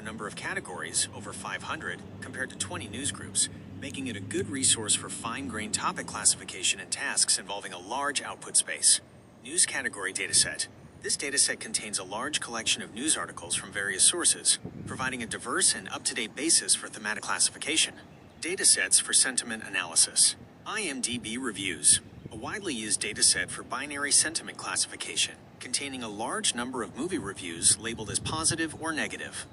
number of categories, over 500, compared to 20 newsgroups, making it a good resource for fine-grained topic classification and tasks involving a large output space. News Category Dataset. This dataset contains a large collection of news articles from various sources, providing a diverse and up-to-date basis for thematic classification. Datasets for sentiment analysis. IMDb Reviews. A widely used dataset for binary sentiment classification, containing a large number of movie reviews labeled as positive or negative.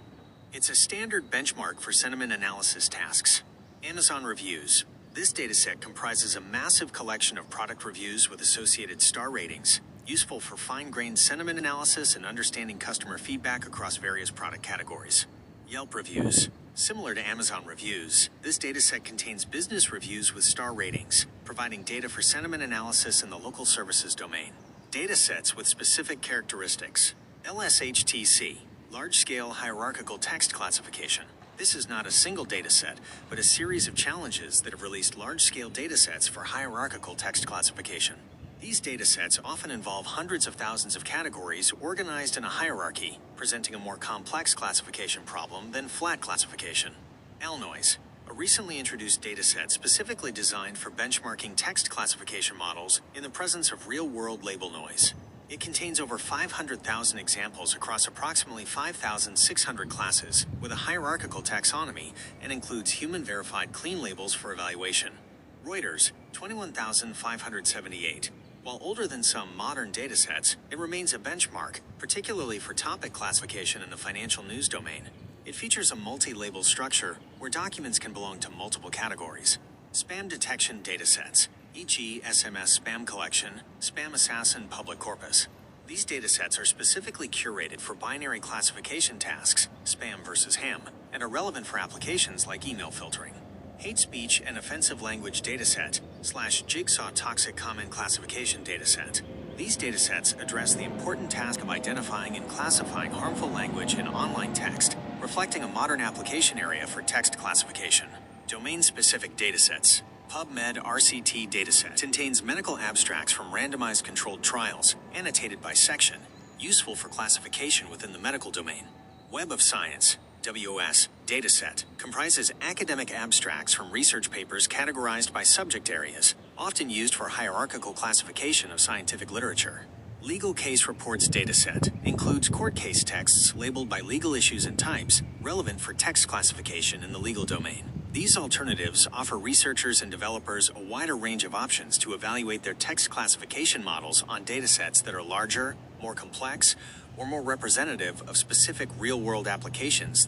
It's a standard benchmark for sentiment analysis tasks. Amazon Reviews. This dataset comprises a massive collection of product reviews with associated star ratings, useful for fine-grained sentiment analysis and understanding customer feedback across various product categories. Yelp Reviews. Similar to Amazon Reviews, this dataset contains business reviews with star ratings, providing data for sentiment analysis in the local services domain. Datasets with specific characteristics. LSHTC, Large-Scale Hierarchical Text Classification. This is not a single dataset, but a series of challenges that have released large-scale datasets for hierarchical text classification. These datasets often involve hundreds of thousands of categories organized in a hierarchy, presenting a more complex classification problem than flat classification. LNoise, a recently introduced dataset specifically designed for benchmarking text classification models in the presence of real-world label noise. It contains over 500,000 examples across approximately 5,600 classes with a hierarchical taxonomy and includes human-verified clean labels for evaluation. Reuters, 21,578. While older than some modern datasets, it remains a benchmark, particularly for topic classification in the financial news domain. It features a multi-label structure where documents can belong to multiple categories. Spam detection datasets, e.g. SMS spam collection, spam assassin public corpus. These datasets are specifically curated for binary classification tasks, spam versus ham, and are relevant for applications like email filtering. Hate speech and offensive language dataset / jigsaw toxic comment classification dataset. These datasets address the important task of identifying and classifying harmful language in online text, reflecting a modern application area for text classification. Domain-specific datasets. PubMed RCT dataset contains medical abstracts from randomized controlled trials, annotated by section, useful for classification within the medical domain. Web of Science WOS dataset comprises academic abstracts from research papers categorized by subject areas, often used for hierarchical classification of scientific literature. Legal Case Reports dataset includes court case texts labeled by legal issues and types, relevant for text classification in the legal domain. These alternatives offer researchers and developers a wider range of options to evaluate their text classification models on datasets that are larger, more complex, or more representative of specific real-world applications